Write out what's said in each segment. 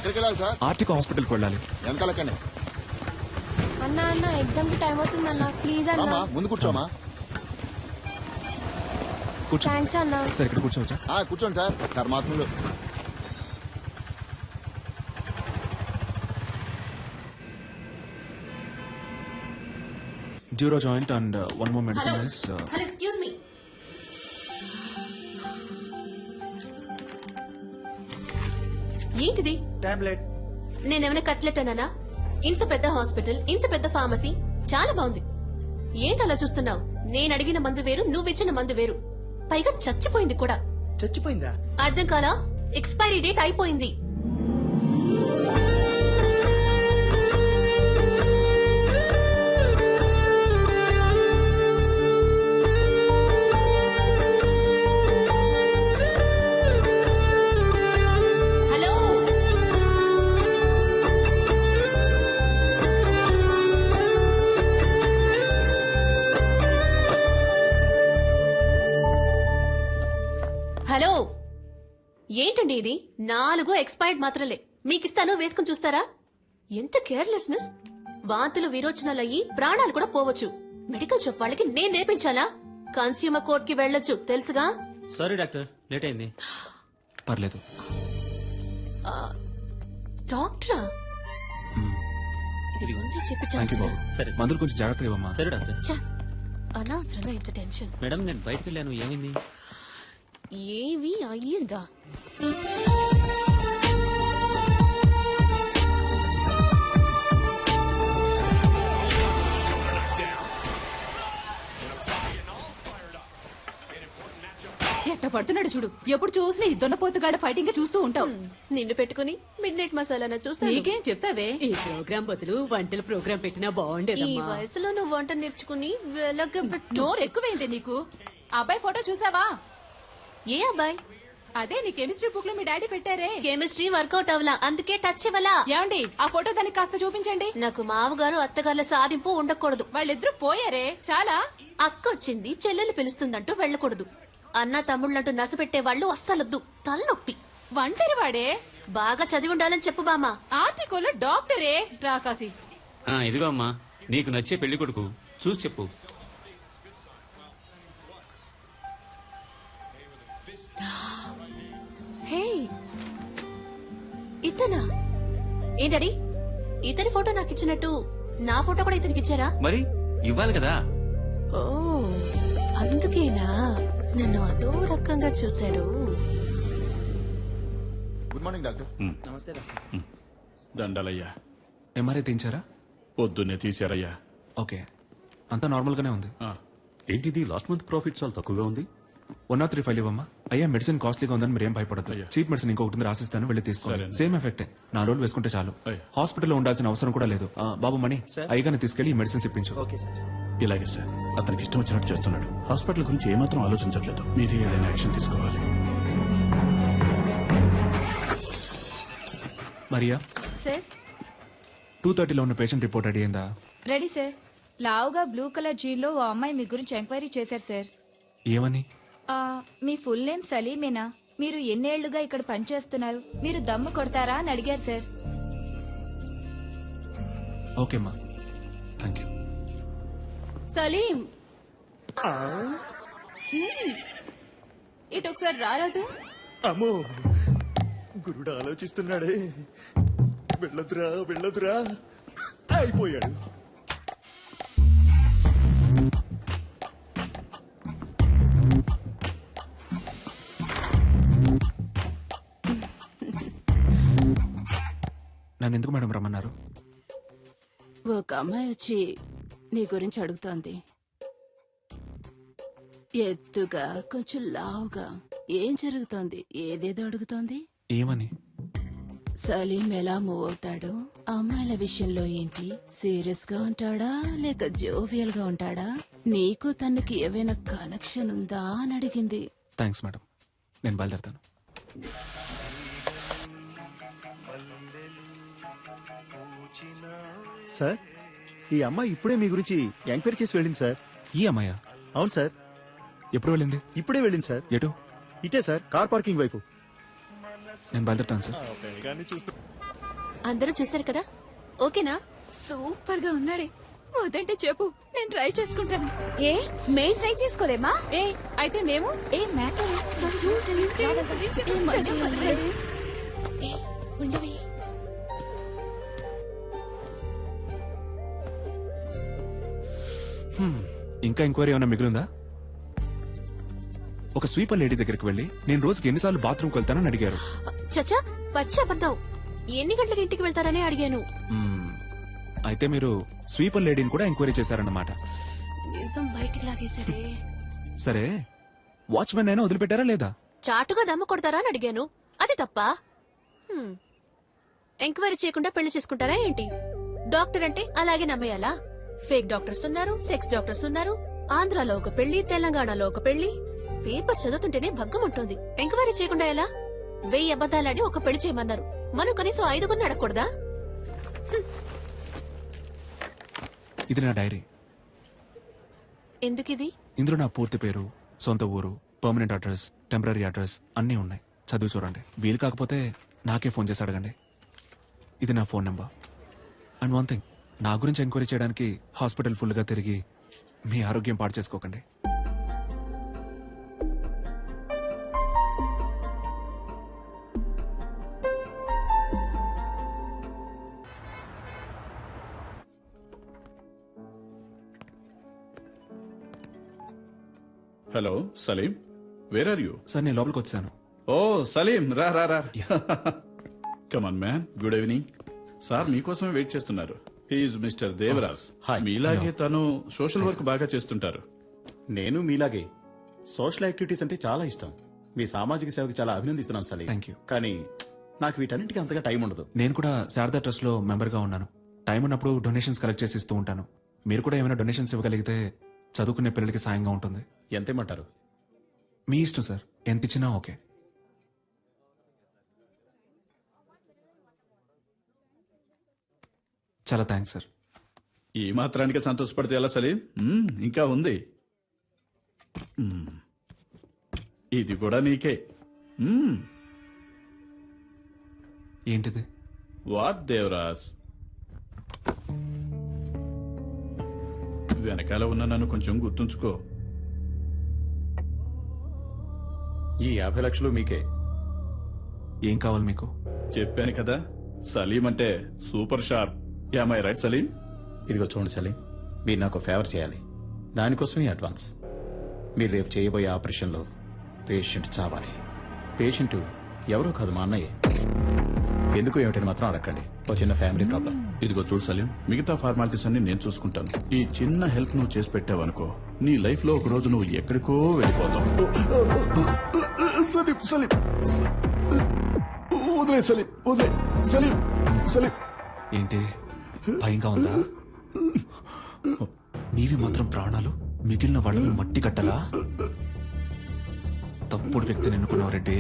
ఎక్కడికి వెళ్ళాలి sir? Arctic హాస్పిటల్కి వెళ్ళాలి. వెనకాలక్కనే. అన్నా అన్న ఎగ్జామ్ కి టైం అవుతుంది అన్న, ప్లీజ్ అన్న. రామా, ముందు కూర్చోమా. కూర్చో. థ్యాంక్స్ అన్న. సార్ ఇక్కడ కూర్చోవచ్చా? కూర్చోండి సార్. ధర్మాత్ములు. డ్యూరో joint and one more medicine is hello excuse me. ఏంటిది? టాబ్లెట్. నేనేమైనా కట్లెట్ అన్నానా? ఇంత పెద్ద హాస్పిటల్, ఇంత పెద్ద ఫార్మసీ, చాలా బాగుంది. ఏంటి అలా చూస్తున్నావు? నేను అడిగిన మందు వేరు, నువ్విచ్చిన మందు వేరు. పైగా చచ్చిపోయింది కూడా. చచ్చిపోయిందా? అర్థం కాలా? ఎక్స్పైరీ డేట్ అయిపోయింది. హలో, హలో, ఏంటండి ఇది? 4 ఎక్స్పైర్డ్ మాత్రలే మీకిస్తాను, వేసుకుని చూస్తారా? ఎంత కేర్లెస్నెస్! వాంతులు విరోచనాలయ్యి ప్రాణాలు కూడా పోవచ్చు. మెడికల్ షాప్ వాళ్ళకి నేను నేర్పించాలా? కన్స్యూమర్ కోర్ట్ కి వెళ్ళొచ్చు, తెలుసుగా? సారీ డాక్టర్, లేట్ అయింది. పర్లేదు. డాక్టరా? ఇది ముందే చెప్పి థ్యాంక్ యూ చాలు. బాబు. సరే. మందులు కొంచెం జాగ్రత్తగా ఇవ్వమ్మా. సరే డాక్టర్. ఛ, అనవసరంగా ఇంత టెన్షన్. మేడం నేను బయటకు వెళ్ళాను, ఏమైంది? ఏవి అయ్యిందా? ఎట్ట పడుతున్నాడు చూడు. ఎప్పుడు చూసినా ఈ దొన్నపోతుగాడ ఫైటింగ్ చూస్తూ ఉంటావు. నిన్ను పెట్టుకుని మిడ్ నైట్ మసాలా చూస్తా. నీకేం చెప్తావే? ఈ ప్రోగ్రామ్ బదులు వంటల ప్రోగ్రామ్ పెట్టినా ఈ బాగుండేదమ్మా. వయసులో నువ్వు వంట నేర్చుకుని వెలగబెట్టు. నోరు ఎక్కువైంది నీకు. అబ్బాయి ఫోటో చూసావా? ఏ అబ్బాయి? అదే నీ కెమిస్ట్రీ బుక్ లో మీ డాడీ పెట్టారే. కెమిస్ట్రీ వర్కౌట్ అవలా, అందుకే టచ్ ఇవ్వలా. ఏమండి ఆ ఫోటో దానికి కాస్త చూపించండి. నాకు మామగారు అత్తగారుల సాధింపు ఉండకూడదు. వాళ్ళిద్దరూ పోయారే చాలా. అక్కొచ్చింది, చెల్లెలు పిలుస్తుందంటూ వెళ్ళకూడదు. అన్న తమ్ముళ్ళంటూ నసపెట్టే వాళ్ళు అస్సలొద్దు, తలనొప్పి. ఒంటరి వాడే. బాగా చదివి ఉండాలని చెప్పు బామా. ఆర్టికల్ డాక్టరే రాకాసి. ఇదిగో అమ్మా, నీకు నచ్చే పెళ్లి కొడుకు చూసి చెప్పు. హే, ఇతనా? ఏంటడి ఇతని ఫోటో నాకు ఇచ్చినట్టు నా ఫోటో కూడా ఇతనికి ఇచ్చారా? మరి ఇవ్వాలి కదా. ఓ, అందుకేనా నన్ను అదో రకంగా చూశాడు. Good morning doctor. నమస్తే డాక్టర్. దండాలయ్యా. ఎంఆర్ఐ తీయించారా? పొద్దున్నే తీశారయ్యా. ఓకే, అంతా నార్మల్ గానే ఉంది. ఏంటిది లాస్ట్ మంత్ ప్రాఫిట్ చాలా తక్కువగా ఉంది. 103 ఫైల్ ఇవ్వమ్మా. అయ్యా మెడిసిన్ కాస్ట్లీగా ఉందని మీరేం భయపడదు. అయ్యా. చీప్ మెడిసిన్ ఇంకొకటి రాసిస్తాను, వెళ్ళి తీసుకోండి. సరే. సేమ్ ఎఫెక్టే. 4 రోజులు వేసుకుంటే చాలు. అయ్యా. హాస్పిటల్లో ఉండాల్సిన అవసరం కూడా లేదు. బాబు మణి, సార్. అయ్యగానే తీసుకెళ్లి ఈ మెడిసిన్స్ ఇప్పించు. Okay sir. ఇలాగే సార్, అతనికి ఇష్టం వచ్చినట్టు చేస్తున్నాడు. హాస్పిటల్ గురించి ఏమాత్రం ఆలోచించట్లేదు. మీరు ఏదైనా యాక్షన్ తీసుకోవాలి. మరియా, సార్ 2:30లో ఉన్న పేషెంట్ రిపోర్ట్ రెడీ అయిందా? Ready sir. లావుగా బ్లూ కలర్ జీన్లో ఓ అమ్మాయి మీ గురించి ఎంక్వైరీ చేశారు సార్. ఏమని? మీ ఫుల్ నేమ్ సలీమేనా? మీరు ఎన్నేళ్లుగా ఇక్కడ పనిచేస్తున్నారు? మీరు దమ్ము కొడతారా అని అడిగారు సార్. ఓకేమ్మా, థ్యాంక్ యూ. సలీం ఇటు ఒకసారి రారాదు. అమ్మో, గురుడు ఆలోచిస్తున్నాడే. వెళ్ళదురా వెళ్ళదురా, అయిపోయాడు. నన్ను ఎందుకు మేడం రమ్మన్నారు? ఒక అమ్మాయి వచ్చి నీ గురించి అడుగుతోంది. ఎత్తుగా, కొంచెం లావుగా. ఏం జరుగుతోంది? ఏదేదో అడుగుతోంది. ఏమని? సలీం ఎలా మూవ్ అవుతాడు? అమ్మాయిల విషయంలో ఏంటి? సీరియస్ గా ఉంటాడా లేక జోవియల్ గా ఉంటాడా? నీకు తనకి ఏవైనా కనెక్షన్ ఉందా అని అడిగింది. థ్యాంక్స్ మేడం, నేను బయలుదేరుతాను. సార్, ఈ అమ్మాయి ఇప్పుడే మీ గురించి ఎంక్వైరీ చేసి వెళ్ళింది సార్. ఈ అమ్మాయా? అవును సార్, ఎప్పుడు వెళ్ళింది? ఇప్పుడే వెళ్ళింది సార్. ఎటు? ఇటే సార్, కార్ పార్కింగ్ వైపు. నేను బయలుదేరుతాను సార్. చూస్తూ అందరూ చూశారు కదా ఓకేనా? సూపర్ గా ఉన్నాడే. వద్దంటే చెప్పు, నేను ట్రై చేసుకుంటాను. ఏ మేం ట్రై చేసుకోలేమా? ఏ అయితే మేము ఏ మ్యాటర్ ఏ మంచిగా వస్తున్నాడు. ఉండవి. ఇంకా ఎంక్వైరీ ఏమైనా మిగిలిందా? ఒక స్వీపర్ లేడీ దగ్గరికి వెళ్ళి నేను రోజుకి ఎన్నిసార్లు బాత్రూమ్కి వెళ్తానని అడిగారు. చచ్చా పచ్చి అబద్ధం. ఎన్ని గంటలకు ఇంటికి వెళ్తారని అడిగాను. మ్మ్. అయితే మీరు స్వీపర్ లేడీని కూడా ఎంక్వైరీ చేశారన్నమాట. నిజం బయటికి లాగేశాడే. సరే, వాచ్మెన్ అయినా వదిలిపెట్టారా లేదా? చాటుగా దమ్ము కొడతారా అని అడిగాను. అది తప్ప. ఎంక్వైరీ చేయకుండా పెళ్లి చేసుకుంటారా ఏంటి? డాక్టర్ అంటే అలాగే నమ్మేయాలా? ఫేక్ డాక్టర్స్ ఉన్నారు, సెక్స్ డాక్టర్స్ ఉన్నారు. ఆంధ్రాలో ఒక పెళ్లి, తెలంగాణలో ఒక పెళ్లి. పేపర్ చదువుతుంటేనే భగ్గం ఉంటుంది. ఎంక్వైరీ చేయకుండా ఎలా? 1000 అబద్దాలాడి ఒక పెళ్లి చేయమన్నారు. మనం కనీసం 5 అడగకూడదా? ఇది నా డైరీ. ఎందుకిది? ఇందులో నా పూర్తి పేరు, సొంత ఊరు, పర్మనెంట్ అడ్రస్, టెంపరీ అడ్రస్ అన్నీ ఉన్నాయి. చదివి చూడండి. వీలు కాకపోతే నాకే ఫోన్ చేసి అడగండి. ఇది నా phone number. And one thing, నా గురించి ఎంక్వైరీ చేయడానికి హాస్పిటల్ ఫుల్గా తిరిగి మీ ఆరోగ్యం పాడు చేసుకోకండి. Hello Salim, where are you? Sir, నేను లోపలికి వచ్చాను. ఓ సలీం, రా రా రా. Come on man, good evening. Sir మీకోసమే వెయిట్ చేస్తున్నారు. He is mister Devaraj. మీలాగే తను సోషల్ వర్క్ బాగా చేస్తుంటారు. నేను మీలాగే సోషల్ యాక్టివిటీస్ అంటే చాలా ఇష్టం. మీ సామాజిక సేవకి చాలా అభినందిస్తున్నాను సలీం. Thank you. కానీ నాకు వీటన్నిటికీ అంతగా టైం ఉండదు. నేను కూడా శారదా ట్రస్ట్ లో మెంబర్ గా ఉన్నాను. టైం ఉన్నప్పుడు డొనేషన్స్ కలెక్ట్ చేసి ఇస్తూ ఉంటాను. మీరు కూడా ఏమైనా డొనేషన్స్ ఇవ్వగలిగితే చదువుకునే పిల్లలకి సాయంగా ఉంటుంది. ఎంతేమంటారు? మీ ఇష్టం సార్, ఎంత ఇచ్చినా ఓకే. చాలా థ్యాంక్స్ సార్. ఈ మాత్రానికి సంతోషపడితే ఎలా సలీం? ఇంకా ఉంది. ఇది కూడా నీకే. ఏంటిది? వాట్ దేవరాజ్? వెనకాల ఉన్న నన్ను కొంచెం గుర్తుంచుకో. ఈ 50 లక్షలు మీకే. ఏం కావాలి మీకు? చెప్పాను కదా, సలీం అంటే super sharp. Am I right Salim? ఇదిగో చూడండి సలీం, మీరు నాకు ఫేవర్ చేయాలి. దానికోసమే అడ్వాన్స్. మీరు రేపు చేయబోయే ఆపరేషన్లో పేషెంట్ చావాలి. పేషెంట్ ఎవరో కాదు, మా అన్నయ్య. ఎందుకు ఏమిటని మాత్రం అడగండి. ఓ చిన్న ఫ్యామిలీ ప్రాబ్లం. ఇదిగో చూడు సలీం, మిగతా ఫార్మాలిటీస్ అన్ని నేను చూసుకుంటాను. ఈ చిన్న హెల్ప్ నువ్వు చేసి పెట్టావనుకో, నీ లైఫ్ లో ఒక రోజు నువ్వు ఎక్కడికో వెళ్ళిపోతావు. సలీం సలీం, వదిలే సలీం, వదిలే సలీం. సలీం ఏంటి భయంగా ఉందా? నీవి మాత్రం ప్రాణాలు, మిగిలిన వాళ్ళని మట్టి కట్టలా? తప్పుడు వ్యక్తిని ఎన్నుకున్నావు రెడ్డి.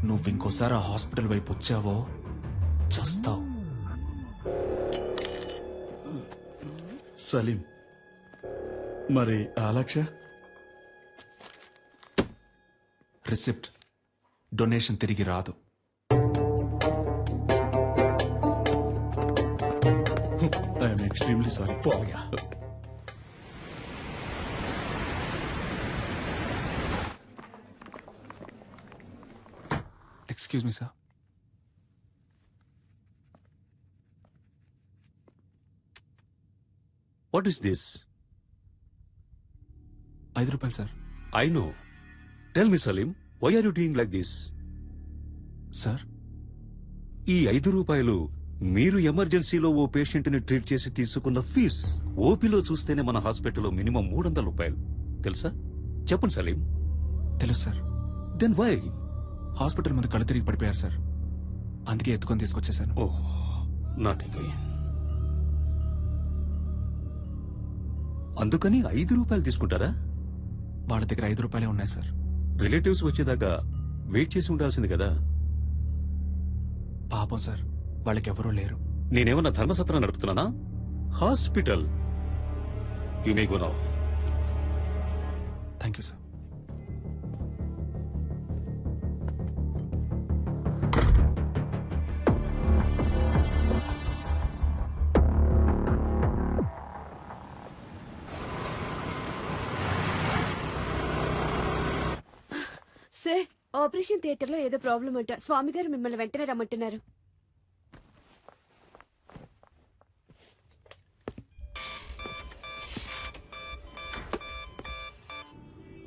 నువ్వు ఇంకోసారి ఆ హాస్పిటల్ వైపు వచ్చావో చస్తావు. సలీం, మరి ఆ లక్ష? రిసిప్ట్, డొనేషన్ తిరిగి రాదు. I'm extremely sorry. Excuse me sir. What is this? 5 రూపాయలు sir. I know. Tell me, Salim, why are you doing like this? Sir, ఈ 5 రూపాయలు మీరు ఎమర్జెన్సీలో ఓ పేషెంట్ ని ట్రీట్ చేసి తీసుకున్న ఫీజ్. ఓపీలో చూస్తేనే మన హాస్పిటల్లో మినిమం 300 రూపాయలు. తెలుసా? చెప్పండి సలీం. తెలుసు సార్. Then why? హాస్పిటల్ ముందు కళ్ళు తిరిగి పడిపోయారు సార్. అందుకే ఎత్తుకొని తీసుకొచ్చేసాను. ఓహ్, నాటికి. అందుకని 5 రూపాయలు తీసుకుంటారా? వాళ్ళ దగ్గర 5 రూపాయలే ఉన్నాయి సార్. రిలేటివ్స్ వచ్చేదాకా వెయిట్ చేసి ఉండాల్సింది కదా. పాపం సార్, వాళ్ళకెవరూ లేరు. నేనేమన్నా ధర్మసత్రం నడుపుతున్నానా? Hospital. You may go now. Thank you sir. Sir operation theatre లో ఏదో ప్రాబ్లం అంట స్వామి గారు మిమ్మల్ని వెంటనే రమ్మంటున్నారు